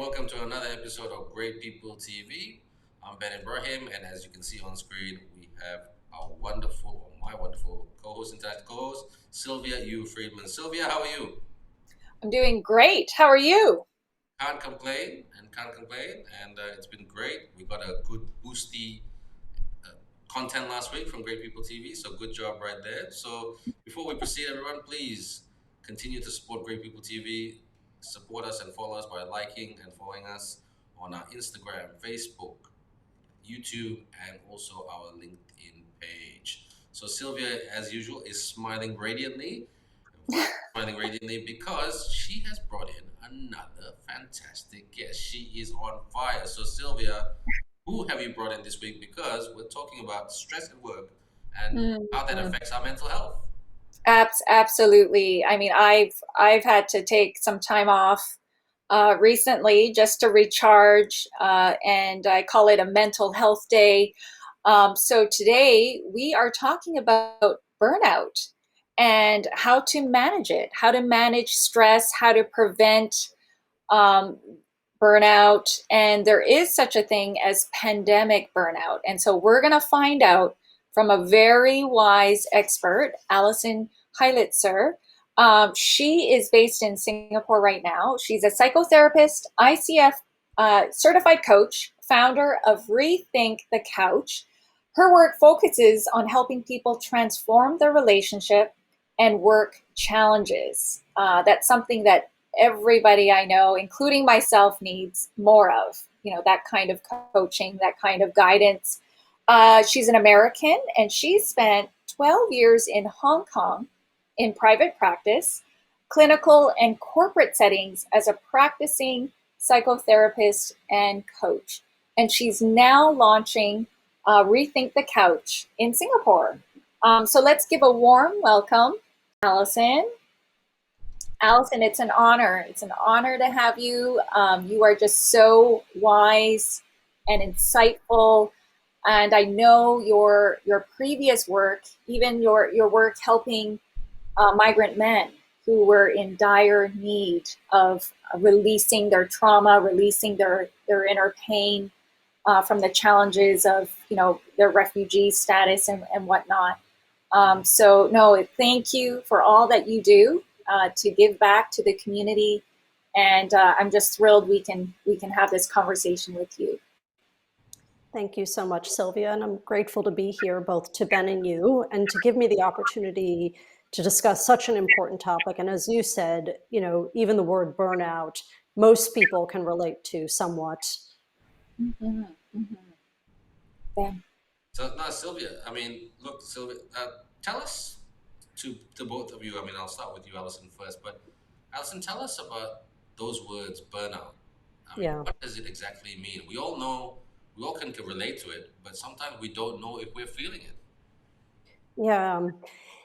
welcome to another episode of Great People TV. I'm Ben Ibrahim, and as you can see on screen, we have my wonderful co-host, Sylvia Friedman. Sylvia, how are you? I'm doing great. How are you? Can't complain, and it's been great. We got a good boosty uh, content last week from Great People TV, so good job right there. So before we proceed, everyone, please continue to support Great People TV. Support us and follow us by liking and following us on our Instagram, Facebook, YouTube, and also our LinkedIn page. So Sylvia, as usual, is smiling radiantly. Why smiling radiantly? Because she has brought in another fantastic guest. She is on fire. So Sylvia, who have you brought in this week? Because we're talking about stress at work and how that Mhm. affects our mental health. Absolutely. I mean, I've had to take some time off recently just to recharge, and I call it a mental health day. So today we are talking about burnout and how to manage it, how to manage stress, how to prevent um, burnout. And there is such a thing as pandemic burnout. And so we're going to find out from a very wise expert, Allison Heiliczer. She is based in Singapore right now. She's a psychotherapist, ICF certified coach, founder of Rethink the Couch. Her work focuses on helping people transform their relationship and work challenges. That's something that everybody I know, including myself, needs more of. You know, that kind of coaching, that kind of guidance. She's an American, and she spent 12 years in Hong Kong in private practice, clinical and corporate settings as a practicing psychotherapist and coach. And she's now launching Rethink the Couch in Singapore. So let's give a warm welcome, Allison. Allison, it's an honor. It's an honor to have you. You are just so wise and insightful, and I know your previous work, even your work helping migrant men who were in dire need of releasing their trauma, releasing their inner pain from the challenges of their refugee status and whatnot. So no, thank you for all that you do to give back to the community, and I'm just thrilled we can have this conversation with you. Thank you so much, Sylvia, and I'm grateful to be here, both to Ben and you, and to give me the opportunity to discuss such an important topic. And as you said, even the word burnout, most people can relate to somewhat. Mm-hmm. Mm-hmm. Ben. So now, Sylvia, I mean, look, Sylvia, tell us to both of you. I mean, I'll start with you, Alison, first. But Alison, tell us about those words, burnout. I mean, Yeah. what does it exactly mean? We all know, we all can relate to it, but sometimes we don't know if we're feeling it. Yeah.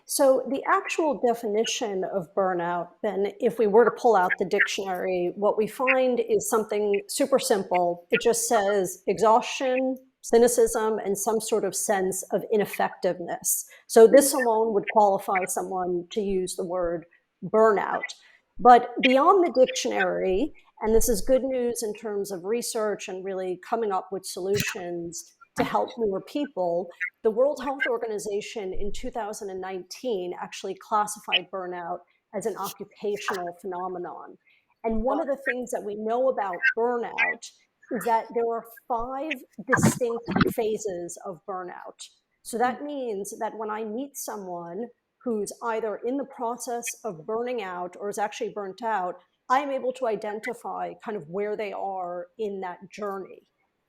So the actual definition of burnout, then, if we were to pull out the dictionary, what we find is something super simple. It just says exhaustion, cynicism, and some sort of sense of ineffectiveness. So this alone would qualify someone to use the word burnout. But beyond the dictionary, and this is good news in terms of research and really coming up with solutions to help more people, the World Health Organization in 2019 actually classified burnout as an occupational phenomenon. And one of the things that we know about burnout is that there are 5 distinct phases of burnout. So that means that when I meet someone who's either in the process of burning out or is actually burnt out, I'm able to identify kind of where they are in that journey.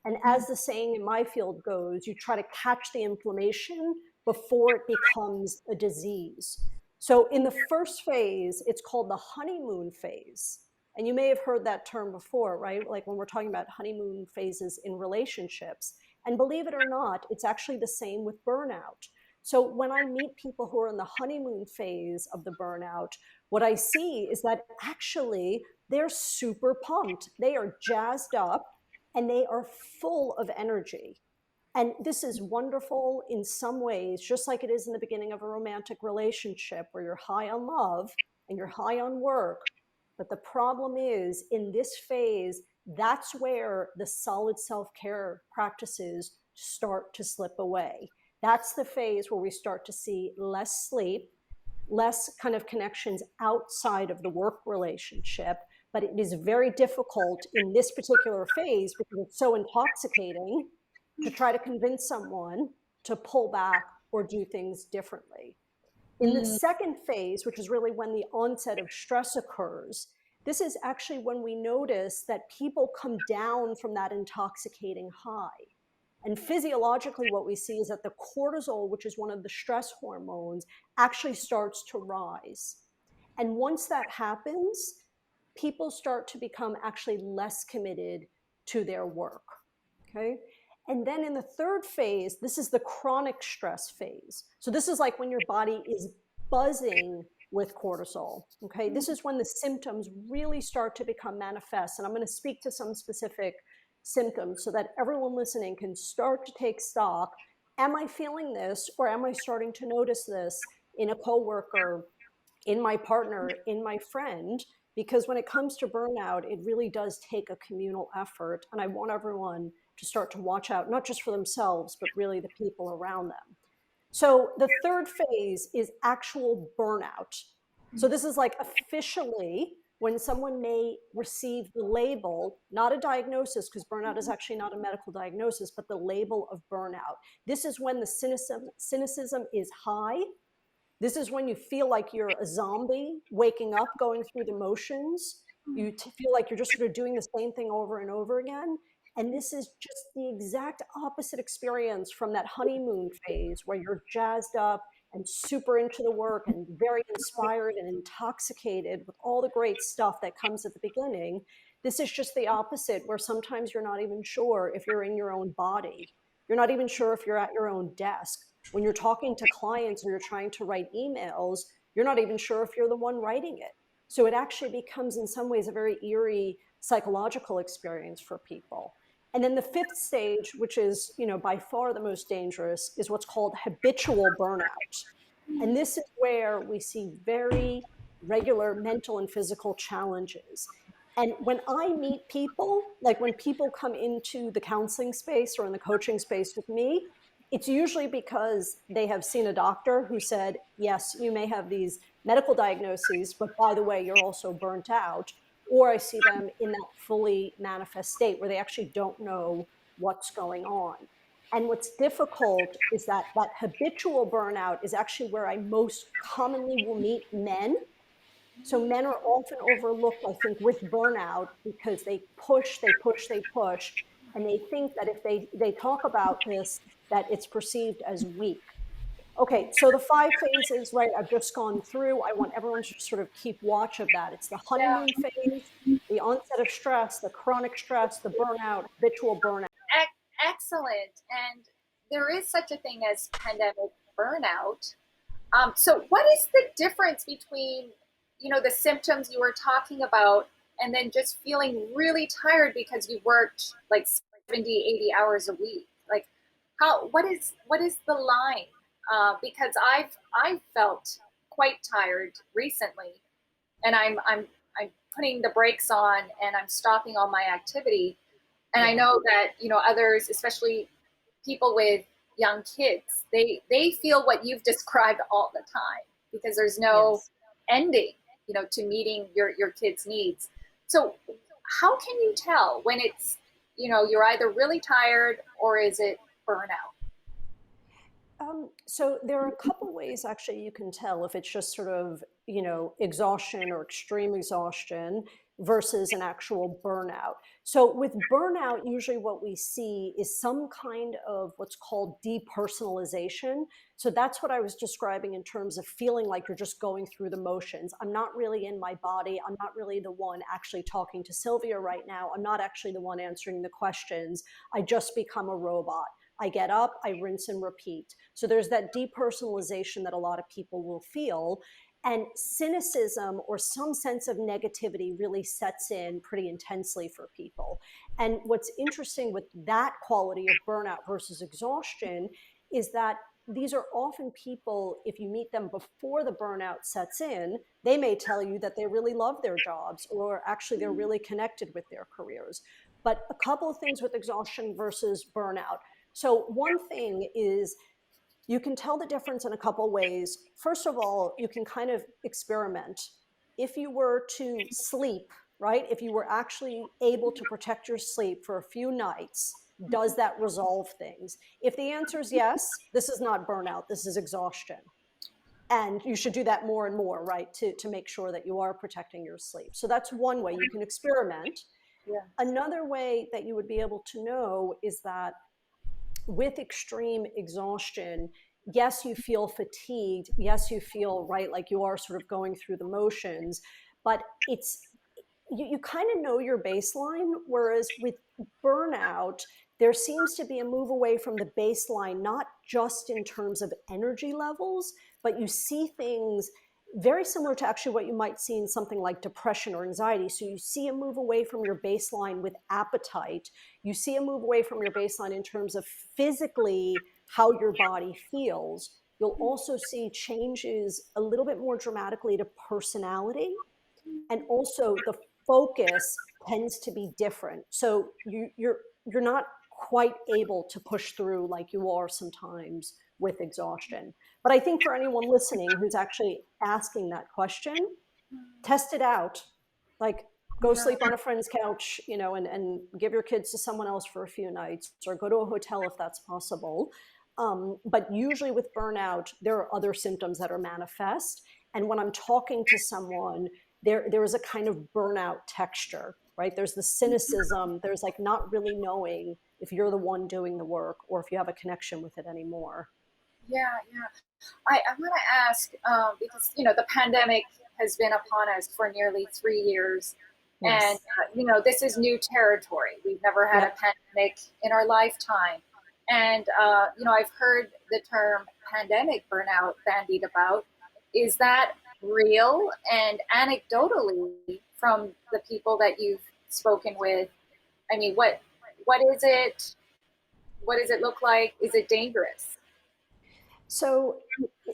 And as the saying in my field goes, you try to catch the inflammation before it becomes a disease. So in the first phase, it's called the honeymoon phase. And you may have heard that term before, right? Like when we're talking about honeymoon phases in relationships. And believe it or not, it's actually the same with burnout. So when I meet people who are in the honeymoon phase of the burnout, what I see is that actually they're super pumped. They are jazzed up and they are full of energy. And this is wonderful in some ways, just like it is in the beginning of a romantic relationship where you're high on love and you're high on work. But the problem is, in this phase, that's where the solid self-care practices start to slip away. That's the phase where we start to see less sleep, less kind of connections outside of the work relationship. But it is very difficult in this particular phase because it's so intoxicating to try to convince someone to pull back or do things differently. In the second phase, which is really when the onset of stress occurs, this is actually when we notice that people come down from that intoxicating high. And physiologically, what we see is that the cortisol, which is one of the stress hormones, actually starts to rise. And once that happens, people start to become actually less committed to their work. Okay. And then in the third phase, this is the chronic stress phase. So this is like when your body is buzzing with cortisol. Okay. This is when the symptoms really start to become manifest. And I'm going to speak to some specific symptoms so that everyone listening can start to take stock. Am I feeling this, or am I starting to notice this in a coworker, in my partner, in my friend? Because when it comes to burnout, it really does take a communal effort. And I want everyone to start to watch out, not just for themselves, but really the people around them. So the third phase is actual burnout. So this is like officially when someone may receive the label, not a diagnosis, because burnout is actually not a medical diagnosis, but the label of burnout. This is when the cynicism is high. This is when you feel like you're a zombie waking up, going through the motions. You feel like you're just sort of doing the same thing over and over again. And this is just the exact opposite experience from that honeymoon phase where you're jazzed up and super into the work and very inspired and intoxicated with all the great stuff that comes at the beginning. This is just the opposite, where sometimes you're not even sure if you're in your own body. You're not even sure if you're at your own desk. When you're talking to clients or you're trying to write emails, you're not even sure if you're the one writing it. So it actually becomes in some ways a very eerie psychological experience for people. And then the fifth stage, which is, by far the most dangerous, is what's called habitual burnout. And this is where we see very regular mental and physical challenges. And when I meet people, like when people come into the counseling space or in the coaching space with me, it's usually because they have seen a doctor who said, yes, you may have these medical diagnoses, but by the way, you're also burnt out. Or I see them in that fully manifest state where they actually don't know what's going on. And what's difficult is that habitual burnout is actually where I most commonly will meet men. So men are often overlooked, I think, with burnout because they push, and they think that if they talk about this, that it's perceived as weak. Okay, so the 5 phases, right, I've just gone through. I want everyone to sort of keep watch of that. It's the honeymoon phase, the onset of stress, the chronic stress, the burnout, habitual burnout. Excellent. And there is such a thing as pandemic burnout. So what is the difference between, the symptoms you were talking about and then just feeling really tired because you worked like 70, 80 hours a week? Like what is the line? Because I've felt quite tired recently, and I'm putting the brakes on and I'm stopping all my activity. And I know that others, especially people with young kids, they feel what you've described all the time because there's no ending, to meeting your kids' needs. So how can you tell when it's you're either really tired or is it burnout? So there are a couple ways actually you can tell if it's just sort of, exhaustion or extreme exhaustion versus an actual burnout. So with burnout, usually what we see is some kind of what's called depersonalization. So that's what I was describing in terms of feeling like you're just going through the motions. I'm not really in my body. I'm not really the one actually talking to Sylvia right now. I'm not actually the one answering the questions. I just become a robot. I get up, I rinse and repeat. So there's that depersonalization that a lot of people will feel. And cynicism or some sense of negativity really sets in pretty intensely for people. And what's interesting with that quality of burnout versus exhaustion is that these are often people, if you meet them before the burnout sets in, they may tell you that they really love their jobs, or actually they're really connected with their careers. But a couple of things with exhaustion versus burnout. So one thing is, you can tell the difference in a couple ways. First of all, you can kind of experiment. If you were to sleep, right, if you were actually able to protect your sleep for a few nights, does that resolve things? If the answer is yes, this is not burnout, this is exhaustion. And you should do that more and more, right, to make sure that you are protecting your sleep. So that's one way you can experiment. Yeah. Another way that you would be able to know is that with extreme exhaustion, yes, you feel fatigued. Yes, you feel, right, like you are sort of going through the motions, but you kind of know your baseline. Whereas with burnout, there seems to be a move away from the baseline, not just in terms of energy levels, but you see things very similar to actually what you might see in something like depression or anxiety. So you see a move away from your baseline with appetite. You see a move away from your baseline in terms of physically how your body feels. You'll also see changes a little bit more dramatically to personality, and also the focus tends to be different. So you're not quite able to push through like you are sometimes with exhaustion. But I think for anyone listening who's actually asking that question, test it out. Like, go Yeah. sleep on a friend's couch, and give your kids to someone else for a few nights, or go to a hotel if that's possible. But usually with burnout, there are other symptoms that are manifest. And when I'm talking to someone, there is a kind of burnout texture, right? There's the cynicism. There's like not really knowing if you're the one doing the work or if you have a connection with it anymore. Yeah, yeah. I want to ask because the pandemic has been upon us for nearly 3 years, and Yes. this is new territory. We've never had a Yep. pandemic in our lifetime, and I've heard the term pandemic burnout bandied about. Is that real? And anecdotally, from the people that you've spoken with, I mean, what is it? What does it look like? Is it dangerous? So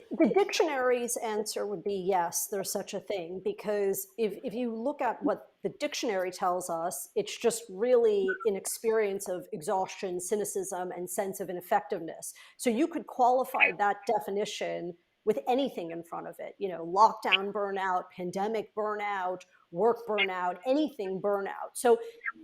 the dictionary's answer would be yes, there's such a thing, because if you look at what the dictionary tells us, it's just really an experience of exhaustion, cynicism, and sense of ineffectiveness. So you could qualify that definition with anything in front of it, lockdown burnout, pandemic burnout, work burnout, anything burnout. So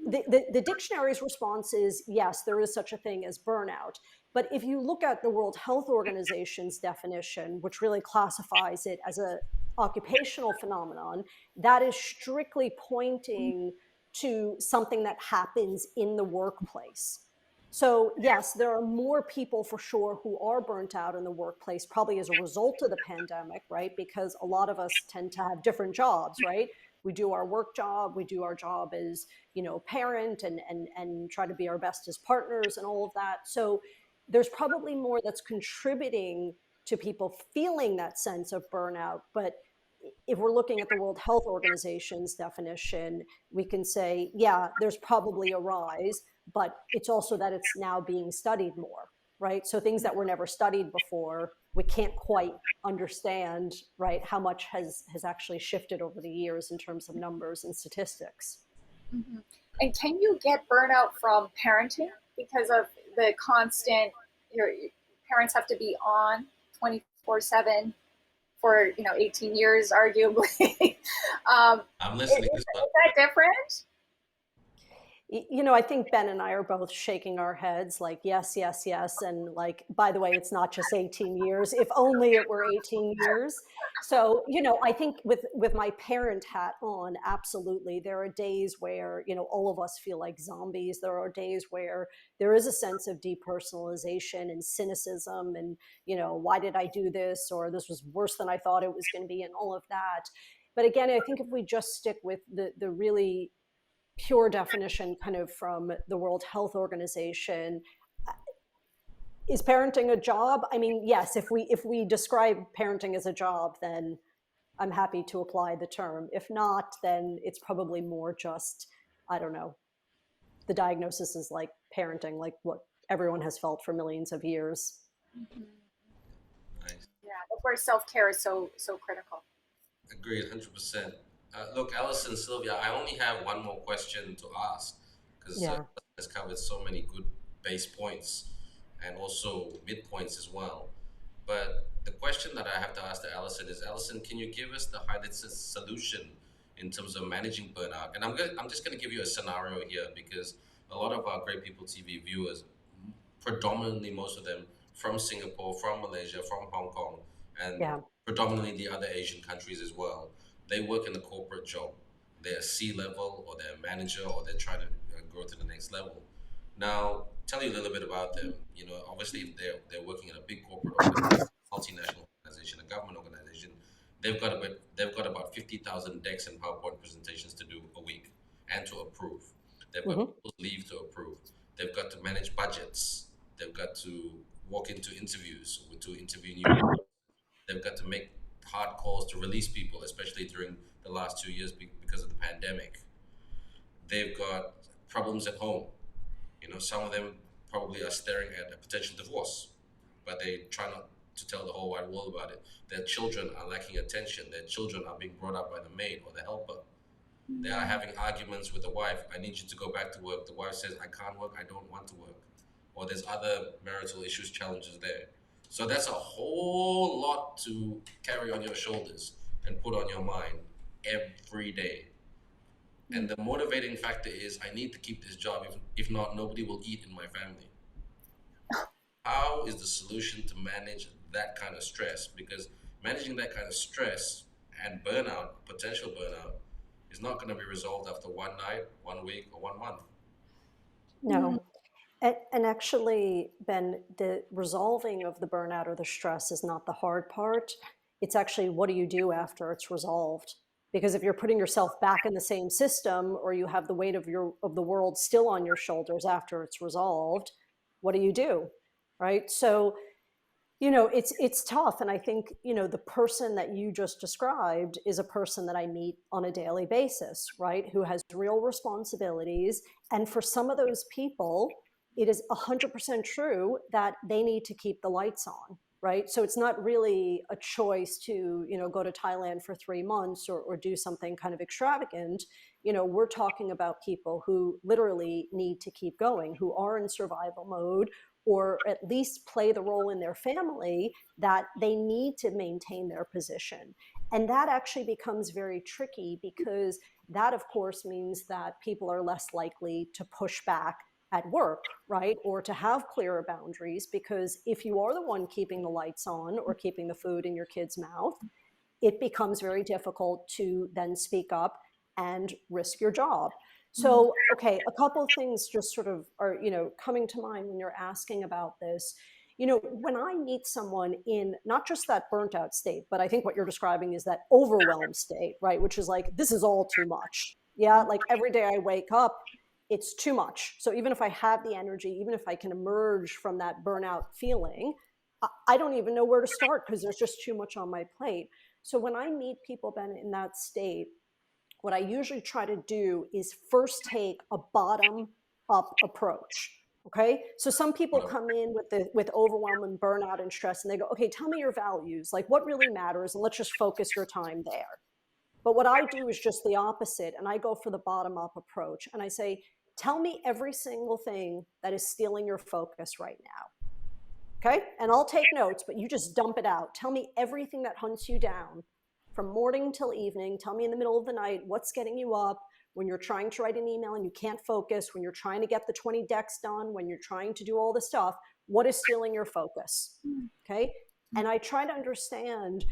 the dictionary's response is yes, there is such a thing as burnout. But if you look at the World Health Organization's definition, which really classifies it as an occupational phenomenon, that is strictly pointing to something that happens in the workplace. So yes, there are more people for sure who are burnt out in the workplace, probably as a result of the pandemic, right? Because a lot of us tend to have different jobs, right? We do our work job, we do our job as, parent, and try to be our best as partners and all of that. So there's probably more that's contributing to people feeling that sense of burnout. But if we're looking at the World Health Organization's definition, we can say, yeah, there's probably a rise, but it's also that it's now being studied more, right? So things that were never studied before, we can't quite understand, right, how much has actually shifted over the years in terms of numbers and statistics. Mm-hmm. And can you get burnout from parenting because of the constant, your parents have to be on 24/7 for 18 years arguably. I'm Is listening to this one. that different? I think Ben and I are both shaking our heads like, yes, yes, yes. And like, by the way, it's not just 18 years. If only it were 18 years. So, I think with my parent hat on, absolutely. There are days where, all of us feel like zombies. There are days where there is a sense of depersonalization and cynicism and, why did I do this? Or this was worse than I thought it was going to be, and all of that. But again, I think if we just stick with the really pure definition kind of from the World Health Organization, is parenting a job? I mean, yes, if we describe parenting as a job, then I'm happy to apply the term. If not, then it's probably more just, I don't know, the diagnosis is like parenting, like what everyone has felt for millions of years. Mhm. where self-care is so critical. Agreed, 100%. Look, Allison, Sylvia, I only have one more question to ask because Yeah. has covered so many good base points and also midpoints as well. But the question that I have to ask to Allison is, Allison, can you give us the highlights solution in terms of managing burnout? And I'm just gonna give you a scenario here because a lot of our Great People TV viewers, predominantly most of them from Singapore, from Malaysia, from Hong Kong, and Yeah. predominantly the other Asian countries as well. They work in a corporate job. They're C level or they're a manager or they're trying to grow to the next level. Now, tell you a little bit about them. You know, obviously they're working in a big corporate organization, multinational organization, a government organization. They've got about 50,000 decks and PowerPoint presentations to do a week and to approve. They've got Hmm. people's leave to approve. They've got to manage budgets. They've got to walk into interviews to interview new people. They've got to make hard calls to release people, especially during the last 2 years because of the pandemic. They've got problems at home. You know, some of them probably are staring at a potential divorce, but they try not to tell the whole wide world about it. Their children are lacking attention. Their children are being brought up by the maid or the helper. They are having arguments with the wife. I need you to go back to work. The wife says, I can't work. I don't want to work. Or there's other marital issues, challenges there. So that's a whole lot to carry on your shoulders and put on your mind every day. And the motivating factor is I need to keep this job. If not, nobody will eat in my family. How is the solution to manage that kind of stress? Because managing that kind of stress and burnout, potential burnout, is not going to be resolved after one night, 1 week, or 1 month. No. And actually, Ben, the resolving of the burnout or the stress is not the hard part. It's actually what do you do after it's resolved? Because if you're putting yourself back in the same system or you have the weight of the world still on your shoulders after it's resolved, what do you do? Right? So, it's tough. And I think, the person that you just described is a person that I meet on a daily basis, right? Who has real responsibilities. And for some of those people, it is 100% true that they need to keep the lights on, right? So it's not really a choice to, go to Thailand for 3 months or do something kind of extravagant. We're talking about people who literally need to keep going, who are in survival mode, or at least play the role in their family that they need to maintain their position. And that actually becomes very tricky because that, of course, means that people are less likely to push back at work, right? Or to have clearer boundaries, because if you are the one keeping the lights on or keeping the food in your kid's mouth, it becomes very difficult to then speak up and risk your job. So, okay, a couple of things just sort of are, coming to mind when you're asking about this. When I meet someone in not just that burnt out state, but I think what you're describing is that overwhelmed state, right? Which is like, this is all too much. Yeah, like every day I wake up, it's too much. So even if I have the energy, even if I can emerge from that burnout feeling, I don't even know where to start because there's just too much on my plate. So when I meet people, Ben, in that state, what I usually try to do is first take a bottom up approach. Okay. So some people come in with overwhelm and burnout and stress and they go, okay, tell me your values, like what really matters, and let's just focus your time there. But what I do is just the opposite. And I go for the bottom up approach. And I say, tell me every single thing that is stealing your focus right now. Okay. And I'll take notes, but you just dump it out. Tell me everything that hunts you down from morning till evening. Tell me in the middle of the night what's getting you up when you're trying to write an email and you can't focus, when you're trying to get the 20 decks done, when you're trying to do all the stuff. What is stealing your focus? Okay. And I try to understand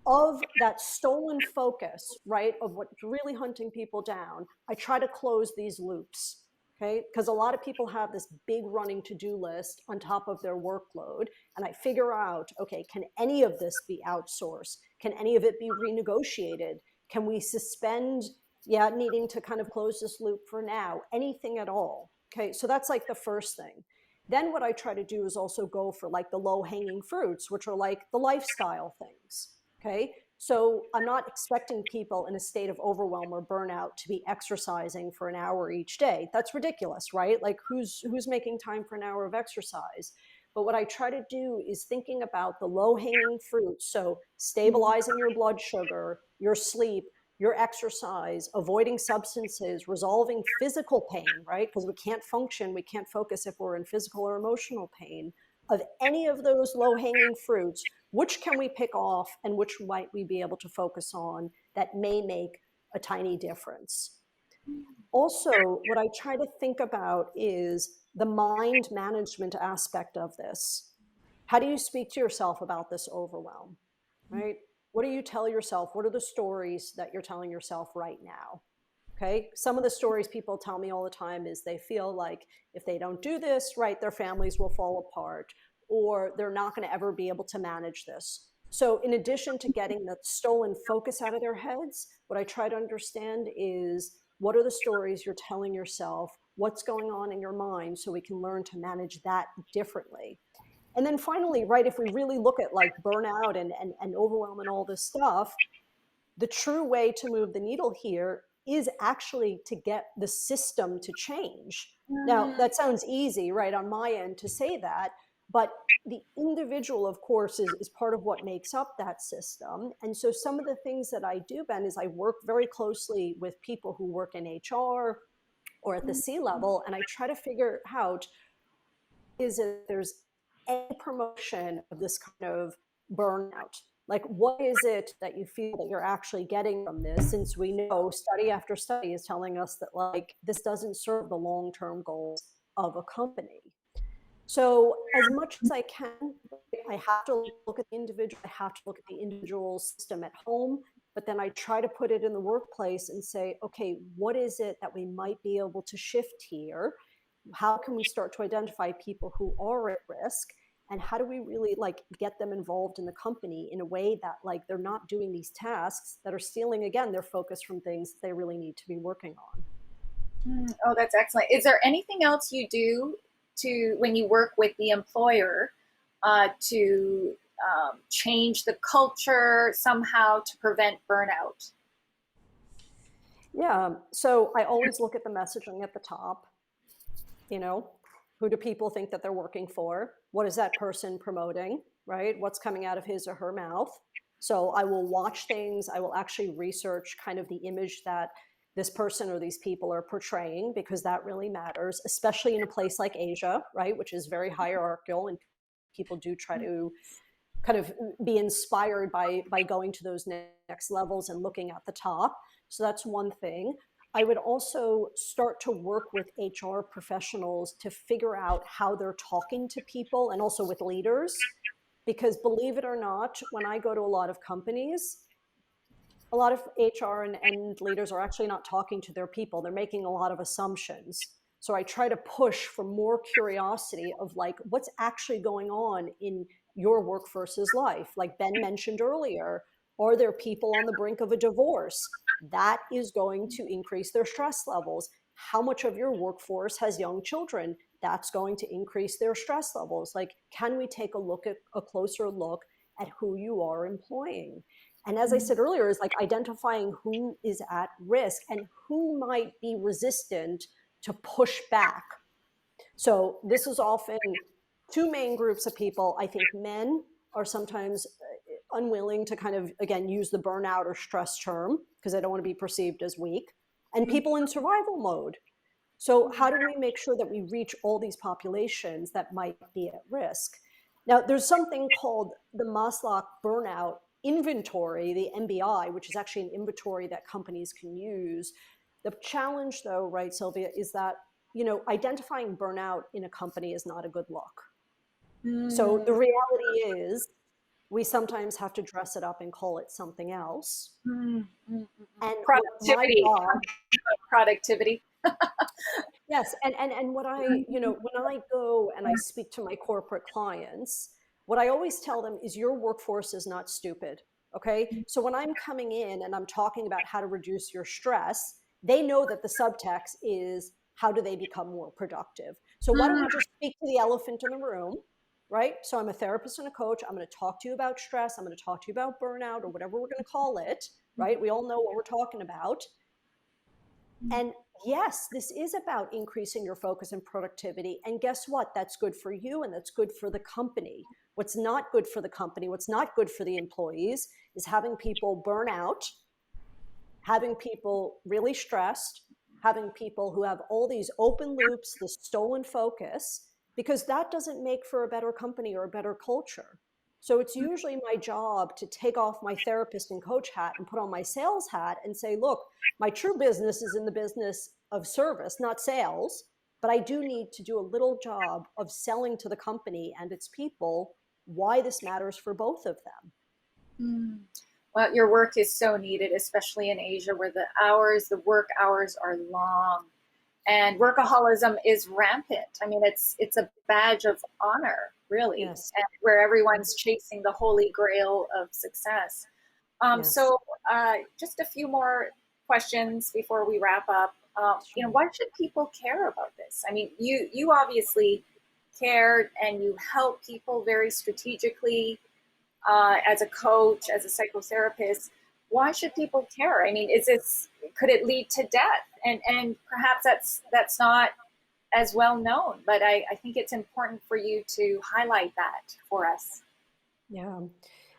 of that stolen focus, right, of what's really hunting people down. I try to close these loops. Okay, because a lot of people have this big running to-do list on top of their workload, and I figure out, okay, can any of this be outsourced? Can any of it be renegotiated? Can we suspend, needing to kind of close this loop for now? Anything at all? Okay, so that's like the first thing. Then what I try to do is also go for like the low-hanging fruits, which are like the lifestyle things. Okay, so I'm not expecting people in a state of overwhelm or burnout to be exercising for an hour each day. That's ridiculous, right? Like who's making time for an hour of exercise? But what I try to do is thinking about the low-hanging fruits. So stabilizing your blood sugar, your sleep, your exercise, avoiding substances, resolving physical pain, right? Because we can't function, we can't focus if we're in physical or emotional pain. Of any of those low-hanging fruits, which can we pick off and which might we be able to focus on that may make a tiny difference? Also, what I try to think about is the mind management aspect of this. How do you speak to yourself about this overwhelm, right? What do you tell yourself? What are the stories that you're telling yourself right now? Okay. Some of the stories people tell me all the time is they feel like if they don't do this, right, their families will fall apart, or they're not going to ever be able to manage this. So in addition to getting that stolen focus out of their heads, what I try to understand is what are the stories you're telling yourself? What's going on in your mind so we can learn to manage that differently. And then finally, right, if we really look at like burnout and overwhelm and all this stuff, the true way to move the needle here is actually to get the system to change. Now, that sounds easy, right, on my end to say that, but the individual, of course, is part of what makes up that system. And so some of the things that I do, Ben, is I work very closely with people who work in HR or at the C level, and I try to figure out is if there's any promotion of this kind of burnout. Like, what is it that you feel that you're actually getting from this? Since we know study after study is telling us that like this doesn't serve the long-term goals of a company. So as much as I can, I have to look at the individual, I have to look at the individual system at home, but then I try to put it in the workplace and say, okay, what is it that we might be able to shift here? How can we start to identify people who are at risk? And how do we really like get them involved in the company in a way that like they're not doing these tasks that are stealing, again, their focus from things that they really need to be working on. Oh, that's excellent. Is there anything else you do to when you work with the employer to change the culture somehow to prevent burnout? Yeah, so I always look at the messaging at the top. You know, who do people think that they're working for? What is that person promoting, right? What's coming out of his or her mouth? So I will watch things. I will actually research kind of the image that this person or these people are portraying, because that really matters, especially in a place like Asia, right, which is very hierarchical, and people do try to kind of be inspired by going to those next levels and looking at the top. So that's one thing. I would also start to work with HR professionals to figure out how they're talking to people, and also with leaders, because believe it or not, when I go to a lot of companies, a lot of HR and leaders are actually not talking to their people. They're making a lot of assumptions. So I try to push for more curiosity of like, what's actually going on in your workforce's life? Like Ben mentioned earlier, are there people on the brink of a divorce? That is going to increase their stress levels. How much of your workforce has young children? That's going to increase their stress levels. Like, can we take a closer look at who you are employing? And as I said earlier, is like identifying who is at risk and who might be resistant to push back. So this is often two main groups of people. I think men are sometimes unwilling to kind of, again, use the burnout or stress term because they don't want to be perceived as weak, and people in survival mode. So how do we make sure that we reach all these populations that might be at risk? Now, there's something called the Maslow burnout inventory, the MBI, which is actually an inventory that companies can use. The challenge, though, right, Sylvia, is that, you know, identifying burnout in a company is not a good look. So the reality is we sometimes have to dress it up and call it something else. And Productivity. Productivity. Yes, and what I, you know, when I go and I speak to my corporate clients, what I always tell them is your workforce is not stupid, okay? So when I'm coming in and I'm talking about how to reduce your stress, they know that the subtext is how do they become more productive? So why don't we just speak to the elephant in the room, right? So I'm a therapist and a coach. I'm going to talk to you about stress. I'm going to talk to you about burnout or whatever we're going to call it, right? We all know what we're talking about. And yes, this is about increasing your focus and productivity. And guess what? That's good for you and that's good for the company. What's not good for the company, what's not good for the employees is having people burn out, having people really stressed, having people who have all these open loops, the stolen focus, because that doesn't make for a better company or a better culture. So it's usually my job to take off my therapist and coach hat and put on my sales hat and say, look, my true business is in the business of service, not sales, but I do need to do a little job of selling to the company and its people why this matters for both of them. Mm. Well, your work is so needed, especially in Asia where the work hours are long and workaholism is rampant. I mean, it's a badge of honor, really, Yes, and where everyone's chasing the holy grail of success. yes, Just a few more questions before we wrap up. sure. Why should people care about this? I mean, you obviously care and you help people very strategically as a coach, as a psychotherapist. Why should people care? I mean, could it lead to death? And perhaps that's not as well known, but I think it's important for you to highlight that for us. Yeah.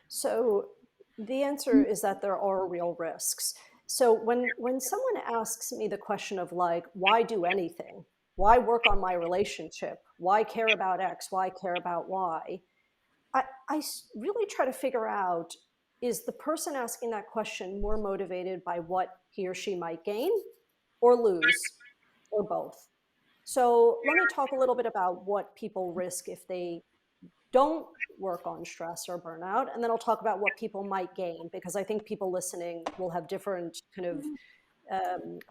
So the answer is that there are real risks. So when someone asks me the question of like, why do anything? Why work on my relationship? Why care about X? Why care about Y? Really try to figure out, is the person asking that question more motivated by what he or she might gain or lose or both? So let me talk a little bit about what people risk if they don't work on stress or burnout. And then I'll talk about what people might gain, because I think people listening will have different kind of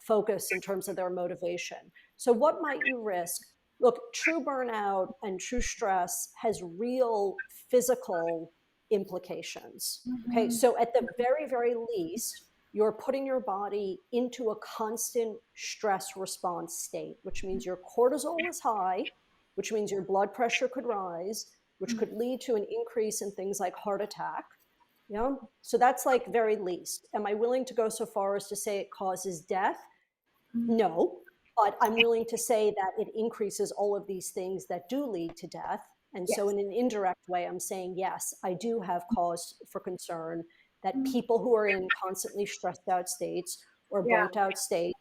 focus in terms of their motivation. So, what might you risk? Look, true burnout and true stress has real physical implications. Okay, Mm-hmm. so at the very, very least, you're putting your body into a constant stress response state, which means your cortisol is high, which means your blood pressure could rise, which could lead to an increase in things like heart attack. Yeah. So that's like very least. Am I willing to go so far as to say it causes death? No. But I'm willing to say that it increases all of these things that do lead to death. And so, Yes. in an indirect way, I'm saying, yes, I do have cause for concern that people who are in constantly stressed out states or Yeah. burnt out states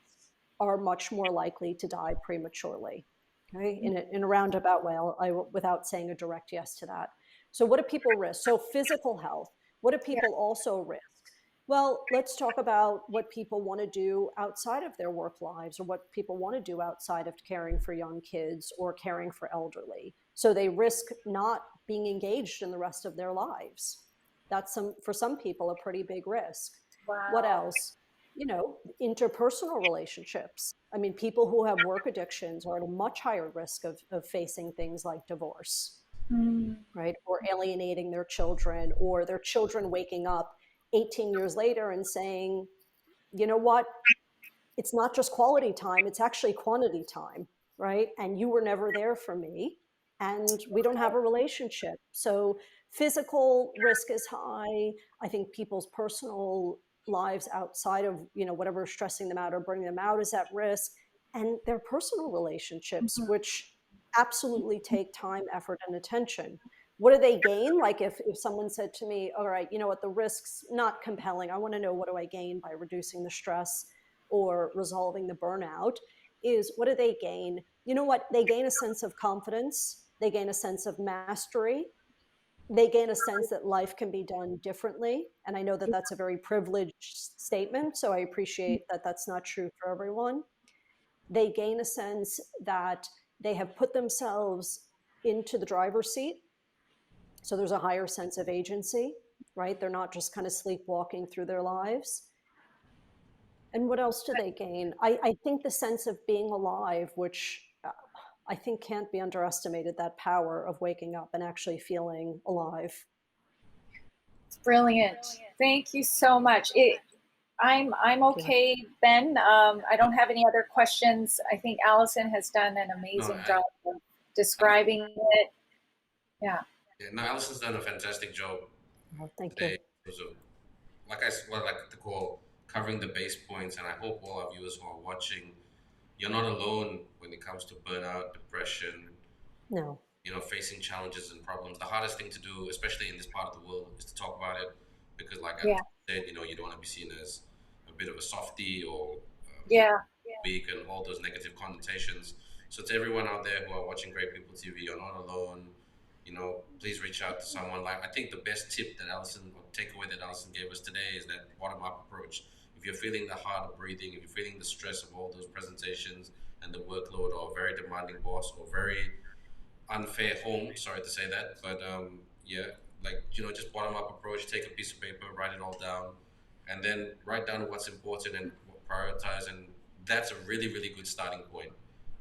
are much more likely to die prematurely. Okay. In a roundabout way, without saying a direct yes to that. So, what do people risk? So, physical health. What do Yeah. people also risk? Well, let's talk about what people want to do outside of their work lives, or what people want to do outside of caring for young kids or caring for elderly. So they risk not being engaged in the rest of their lives. That's for some people a pretty big risk. What Wow. else? Interpersonal relationships. I mean, people who have work addictions are at a much higher risk of facing things like divorce, Mm. right? Or alienating their children, or their children waking up 18 years later and saying, you know what? It's not just quality time, it's actually quantity time, right? And you were never there for me, and we don't have a relationship. So physical risk is high. I think people's personal lives outside of, whatever is stressing them out or burning them out is at risk. And their personal relationships, which absolutely take time, effort, and attention. What do they gain? Like if someone said to me, all right, you know what, the risk's not compelling. I want to know, what do I gain by reducing the stress or resolving the burnout? Is what do they gain? You know what? They gain a sense of confidence. They gain a sense of mastery. They gain a sense that life can be done differently. And I know that that's a very privileged statement. So I appreciate that that's not true for everyone. They gain a sense that they have put themselves into the driver's seat. So there's a higher sense of agency, right? They're not just kind of sleepwalking through their lives. And what else do they gain? I think the sense of being alive, which I think can't be underestimated, that power of waking up and actually feeling alive. Brilliant. Thank you so much. I'm Thank you. okay, Ben. I don't have any other questions. I think Allison has done an No, amazing job of describing it. Yeah. yeah, no, Allison's done a fantastic job Well, thank today. you. So, like I like to call covering the base points, and I hope all our viewers who are watching you're not alone when it comes to burnout, depression, No. facing challenges and problems. The hardest thing to do, especially in this part of the world, is to talk about it because, like I Yeah. said, you don't want to be seen as a bit of a softie or Yeah. weak and all those negative connotations. So to everyone out there who are watching Great People TV, you're not alone. Please reach out to someone. Like I think the best tip that Allison or takeaway that Allison gave us today is that bottom up approach. If you're feeling the hard breathing, if you're feeling the stress of all those presentations and the workload, or a very demanding boss, or very unfair home, sorry to say that, but yeah, like just bottom up approach. Take a piece of paper, write it all down, and then write down what's important and prioritize, and that's a really really good starting point.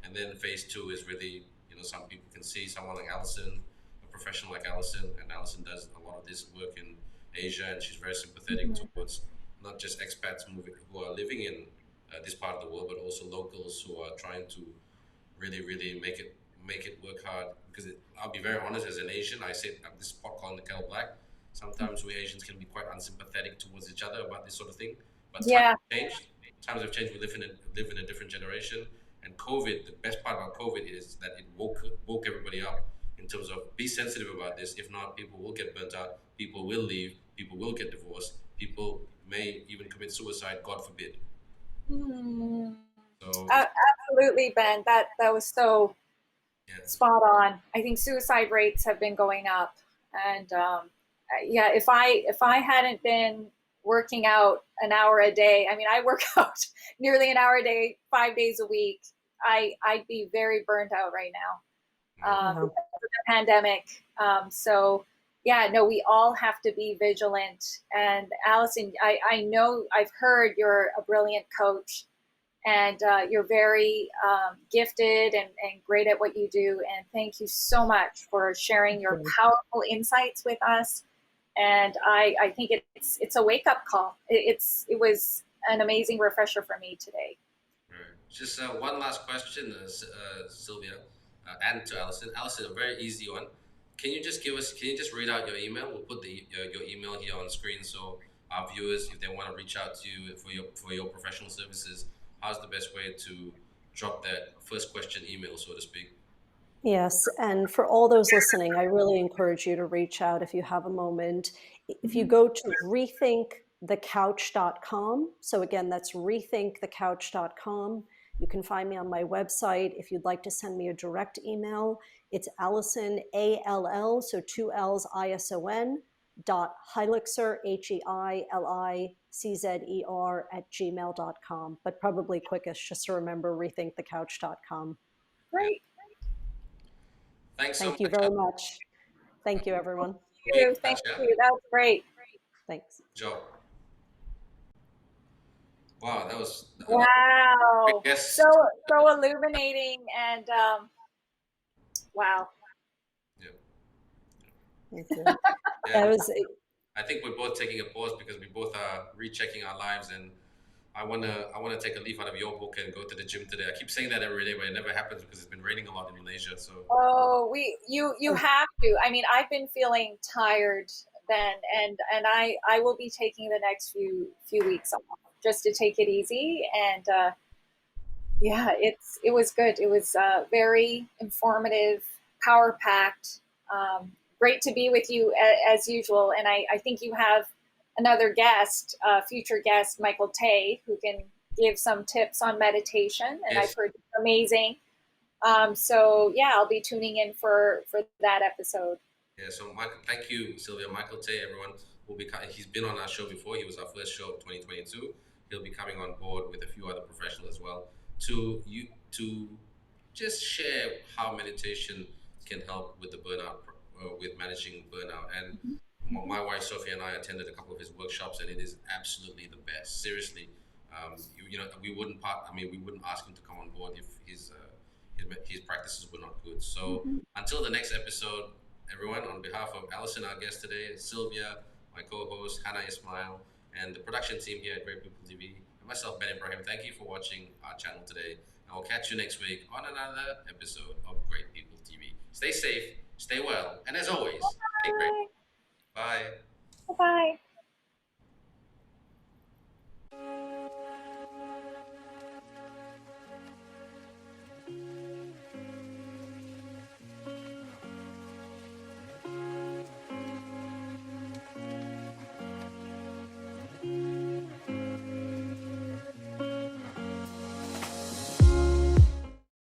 And then phase two is really, some people can see someone like Allison, a professional like Allison, and Allison does a lot of this work in Asia, and she's very sympathetic towards not just expats moving who are living in this part of the world, but also locals who are trying to really really make it work hard. Because I'll be very honest, as an Asian, I say this pot calling the kettle black. Sometimes we Asians can be quite unsympathetic towards each other about this sort of thing. But times Yeah. have changed. Times have changed. We live in a different generation. And COVID, the best part about COVID is that it woke everybody up in terms of be sensitive about this. If not, people will get burnt out. People will leave. People will get divorced. People may even commit suicide. God forbid. Mm. So Absolutely, Ben. That was so yeah. spot on. I think suicide rates have been going up, and yeah, if I hadn't been working out an hour a day, I mean, I work out nearly an hour a day, 5 days a week. I'd be very burnt out right now Yeah. because of the pandemic. So yeah, no, we all have to be vigilant. And Allison, I know I've heard you're a brilliant coach, and you're very gifted and great at what you do. And thank you so much for sharing your powerful insights with us. And I think it's a wake up call. It was an amazing refresher for me today. Right. Just one last question, Sylvia, and to Allison. Allison, a very easy one. Can you just read out your email? We'll put your email here on screen so our viewers, if they want to reach out to you for your professional services, how's the best way to drop that first question email, so to speak? Yes, and for all those listening, I really encourage you to reach out if you have a moment. If you go to rethinkthecouch.com, so again, that's rethinkthecouch.com. You can find me on my website. If you'd like to send me a direct email, it's Allison, ALL, so two L's, ISON, Heiliczer, HEILICZER @gmail.com. But probably quickest just to remember rethinkthecouch.com. Great. Thanks so Thank you much. very much. Thank you, everyone. Thank you. That was great. Thanks. Good job. Wow, that was Wow. yes. So illuminating and wow. Yeah. Thank you. Yeah. That was I think we're both taking a pause because we both are rechecking our lives, and I wanna take a leaf out of your book and go to the gym today. I keep saying that every day, but it never happens because it's been raining a lot in Malaysia. So Oh, you have to. I mean, I've been feeling tired then, and I will be taking the next few weeks off just to take it easy. And yeah, it was good. It was very informative, power packed. Great to be with you as usual. And I think you have another guest, future guest, Michael Tay, who can give some tips on meditation. And yes. I've heard it's amazing. So yeah, I'll be tuning in for that episode. Yeah, so Michael, thank you, Sylvia. Michael Tay, everyone will be. He's been on our show before. He was our first show of 2022. He'll be coming on board with a few other professionals as well to just share how meditation can help with the burnout, with managing burnout. And my wife Sophia and I attended a couple of his workshops, and it is absolutely the best. Seriously, we wouldn't we wouldn't ask him to come on board if his practices were not good. So until the next episode, everyone, on behalf of Allison, our guest today, Sylvia, my co-host, Hannah Ismail, and the production team here at Great People TV, and myself, Ben Ibrahim, thank you for watching our channel today. And we'll catch you next week on another episode of Great People TV. Stay safe, stay well, and as always, stay great. Bye. Bye.